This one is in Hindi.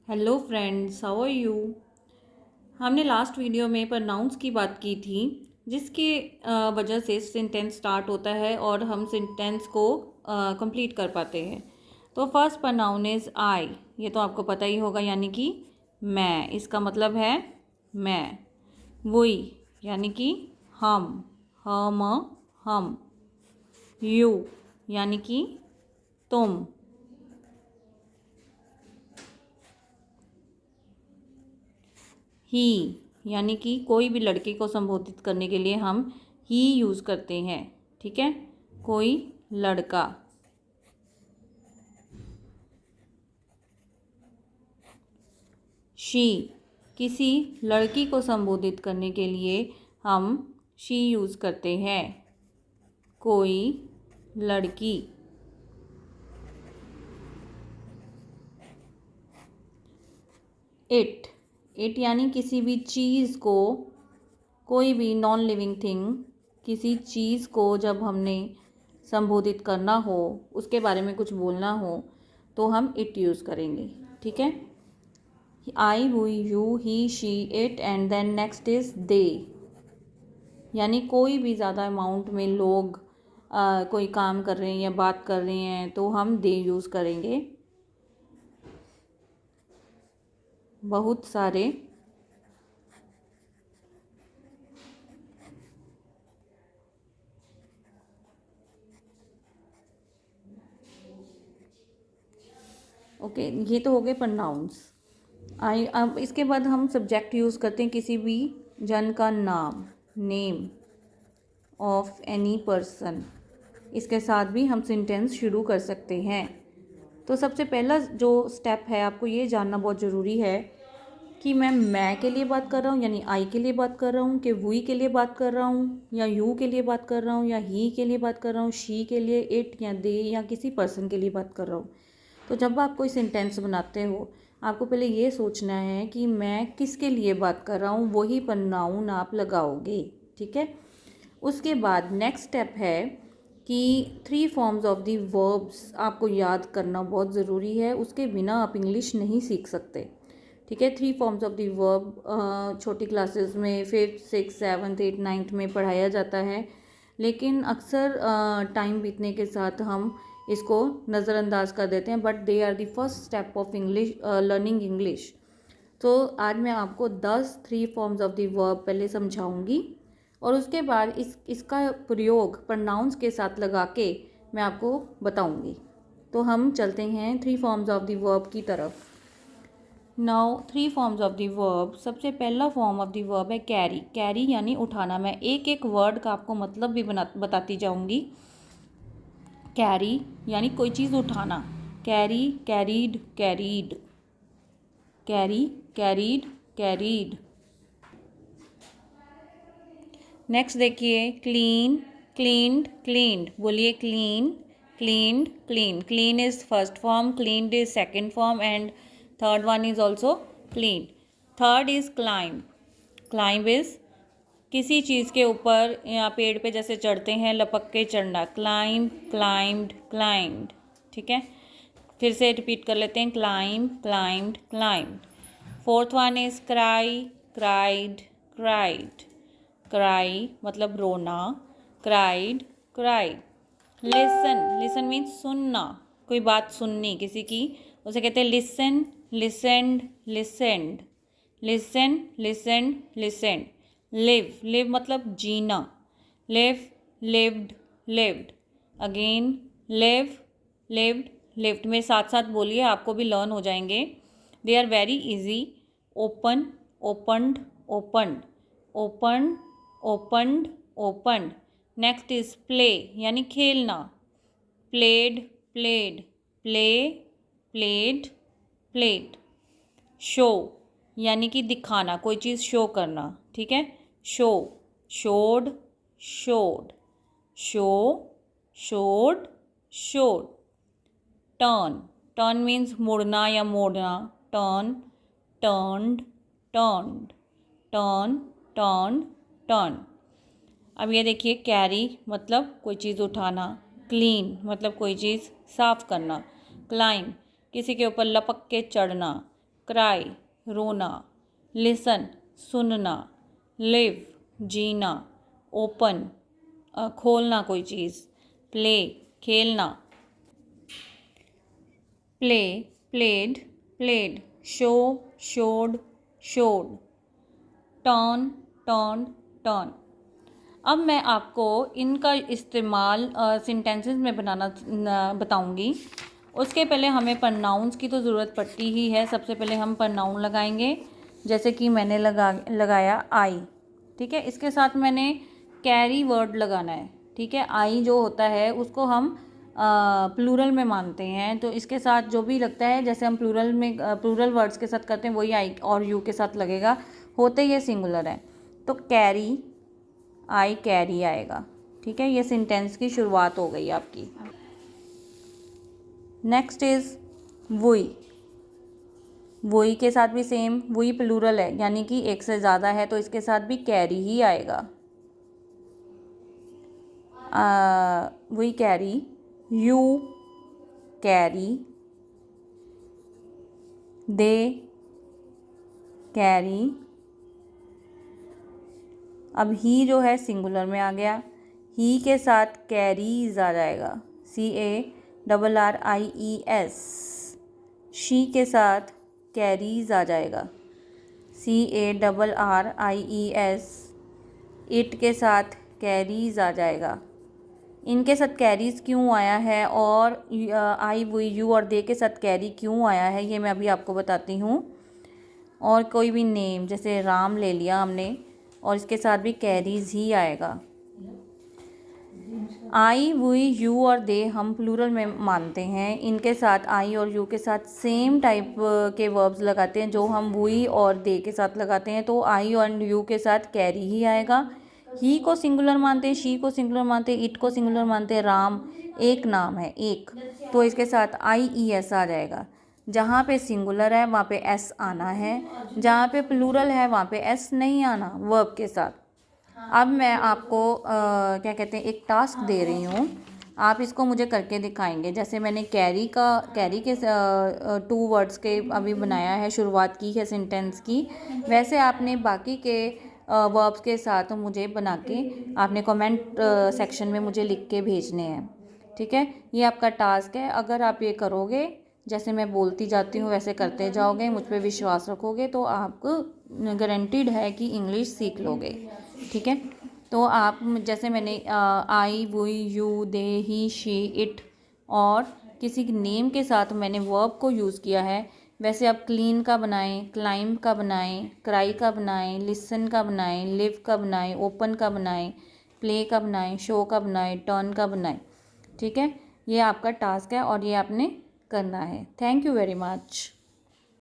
Hello friends, how are you. हमने लास्ट वीडियो में प्रोनाउंस की बात की थी, जिसके वजह से सेंटेंस स्टार्ट होता है और हम सेंटेंस को कंप्लीट कर पाते हैं। तो फर्स्ट प्रोनाउन इज़ आई। ये तो आपको पता ही होगा, यानी कि मैं। इसका मतलब है मैं। वुई यानी कि हम हम। यू यानी कि तुम। ही यानी कि कोई भी लड़के को संबोधित करने के लिए हम ही यूज़ करते हैं। ठीक है, कोई लड़का। शी, किसी लड़की को संबोधित करने के लिए हम शी यूज़ करते हैं, कोई लड़की। इट, इट यानी किसी भी चीज़ को, कोई भी नॉन लिविंग थिंग, किसी चीज़ को जब हमने संबोधित करना हो, उसके बारे में कुछ बोलना हो, तो हम इट यूज़ करेंगे। ठीक है, I, we, you, he, she, it and then next is they. यानी कोई भी ज़्यादा अमाउंट में लोग कोई काम कर रहे हैं या बात कर रहे हैं तो हम दे यूज़ करेंगे। बहुत सारे, ओके। ये तो हो गए प्रोनाउंस। अब इसके बाद हम सब्जेक्ट यूज़ करते हैं, किसी भी जन का नाम, नेम ऑफ एनी पर्सन। इसके साथ भी हम सेंटेंस शुरू कर सकते हैं। तो सबसे पहला जो स्टेप है, आपको ये जानना बहुत ज़रूरी है कि मैं के लिए बात कर रहा हूँ, यानी आई के लिए बात कर रहा हूँ, कि वी के लिए बात कर रहा हूँ, या यू के लिए बात कर रहा हूँ, या ही के लिए बात कर रहा हूँ, शी के लिए, इट या दे, या किसी पर्सन के लिए बात कर रहा हूँ। तो जब आप कोई सेंटेंस बनाते हो, आपको पहले ये सोचना है कि मैं किसके लिए बात कर रहा हूँ, वही प्रोनाउन आप लगाओगे। ठीक है, उसके बाद नेक्स्ट स्टेप है कि 3 फॉर्म्स ऑफ दी वर्ब्स आपको याद करना बहुत ज़रूरी है। उसके बिना आप इंग्लिश नहीं सीख सकते। ठीक है, 3 फॉर्म्स ऑफ दी वर्ब छोटी क्लासेस में 5th 6th 7th 8th 9th में पढ़ाया जाता है, लेकिन अक्सर टाइम बीतने के साथ हम इसको नज़रअंदाज कर देते हैं, but they are the first step of English, learning English. तो आज मैं आपको 10 3 फॉर्म्स ऑफ द वर्ब पहले समझाऊंगी, और उसके बाद इसका प्रयोग प्रोनाउंस के साथ लगा के मैं आपको बताऊंगी। तो हम चलते हैं 3 फॉर्म्स ऑफ द वर्ब की तरफ। Now 3 forms of the verb. सबसे पहला फॉर्म ऑफ द वर्ब है कैरी। कैरी यानी उठाना। मैं एक एक वर्ड का आपको मतलब भी बताती जाऊंगी। कैरी यानी कोई चीज़ उठाना। Carry, carried, carried, carry, carried, carried. Next देखिए, क्लीन, क्लीन्ड, क्लीन्ड। बोलिए clean, cleaned, clean. Clean is first form, cleaned is second form and third one is also clean. Third is climb. Climb is किसी चीज़ के ऊपर या पेड़ पे जैसे चढ़ते हैं, लपक के चढ़ना। Climb, climbed, climbed. ठीक है, फिर से रिपीट कर लेते हैं, climb, climbed, climbed. Fourth one is cry, cried, cried. Cry मतलब रोना, cried, cried. Listen, listen means सुनना, कोई बात सुननी किसी की, उसे कहते हैं listen, listened, listened. Listen, listened, listened. Live, live मतलब जीना। Live, lived, lived. Again live, lived, lived. मेरे साथ साथ बोलिए, आपको भी लर्न हो जाएंगे। They are very easy. Open, opened, opened, open, opened, opened. Next is play यानी खेलना। Played, played, play, played, played. Show यानी कि दिखाना, कोई चीज़ शो करना। ठीक है, show, showed, showed, show, showed, showed. Turn, turn means मुड़ना या मोड़ना। Turn, turned, turned, turn, turn, turn. अब ये देखिए, कैरी मतलब कोई चीज़ उठाना। क्लीन मतलब कोई चीज़ साफ करना। क्लाइंब किसी के ऊपर लपक के चढ़ना। क्राई रोना, लिसन सुनना, लिव जीना, ओपन खोलना कोई चीज़, प्ले खेलना, play played played, show showed showed, turn turn turn. अब मैं आपको इनका इस्तेमाल सेंटेंसेस में बनाना बताऊंगी। उसके पहले हमें प्रनाउंस की तो ज़रूरत पड़ती ही है। सबसे पहले हम प्रनाउन लगाएंगे, जैसे कि मैंने लगाया आई, ठीक है। इसके साथ मैंने कैरी वर्ड लगाना है, ठीक है। आई जो होता है उसको हम प्लूरल में मानते हैं, तो इसके साथ जो भी लगता है, जैसे हम प्लूरल में प्लूरल वर्ड्स के साथ करते हैं, वही आई और यू के साथ लगेगा, होते ये सिंगुलर है। तो कैरी, आई कैरी आएगा, ठीक है। ये सेंटेंस की शुरुआत हो गई आपकी। Next is we. वुई के साथ भी सेम, वुई प्लूरल है यानी कि एक से ज़्यादा है, तो इसके साथ भी कैरी ही आएगा। We carry, you carry, they carry. अब ही जो है सिंगुलर में आ गया, ही के साथ कैरीज आ जाएगा, CARRIES। शी के साथ कैरीज आ जाएगा, CARRIES। इट के साथ कैरीज आ जाएगा। इनके साथ कैरीज क्यों आया है और आई वुई यू और दे के साथ कैरी क्यों आया है, ये मैं अभी आपको बताती हूँ। और कोई भी नेम, जैसे राम ले लिया हमने, और इसके साथ भी कैरीज ही आएगा। आई वुई यू और दे हम प्लूरल में मानते हैं, इनके साथ आई और यू के साथ सेम टाइप के वर्ब्स लगाते हैं जो हम वुई और दे के साथ लगाते हैं, तो आई और यू के साथ कैरी ही आएगा। ही को सिंगुलर मानते हैं, शी को सिंगुलर मानते हैं, इट को सिंगुलर मानते हैं, राम एक नाम है एक, तो इसके साथ IES आ जाएगा। जहाँ पे सिंगुलर है वहाँ पे एस आना है, जहाँ पे प्लूरल है वहाँ पे एस नहीं आना वर्ब के साथ। अब मैं आपको क्या कहते हैं एक टास्क दे रही हूँ, आप इसको मुझे करके दिखाएंगे। जैसे मैंने कैरी के 2 वर्ड्स के अभी बनाया है, शुरुआत की है सेंटेंस की, वैसे आपने बाकी के वर्ब्स के साथ मुझे बना के आपने कमेंट सेक्शन में मुझे लिख के भेजने हैं, ठीक है। ये आपका टास्क है। अगर आप ये करोगे, जैसे मैं बोलती जाती हूँ वैसे करते जाओगे, मुझ पर विश्वास रखोगे, तो आपको गारंटीड है कि इंग्लिश सीख लोगे, ठीक है। तो आप जैसे मैंने I we you they he she it और किसी नेम के साथ मैंने वर्ब को यूज़ किया है, वैसे आप क्लीन का बनाएं, क्लाइंब का बनाएं, क्राई का बनाएं, लिसन का बनाएं, लिव का बनाएं, ओपन का बनाएं, प्ले का बनाएं, शो का बनाएं, टर्न का बनाएं, ठीक है। ये आपका टास्क है और ये आपने करना है। Thank you very much.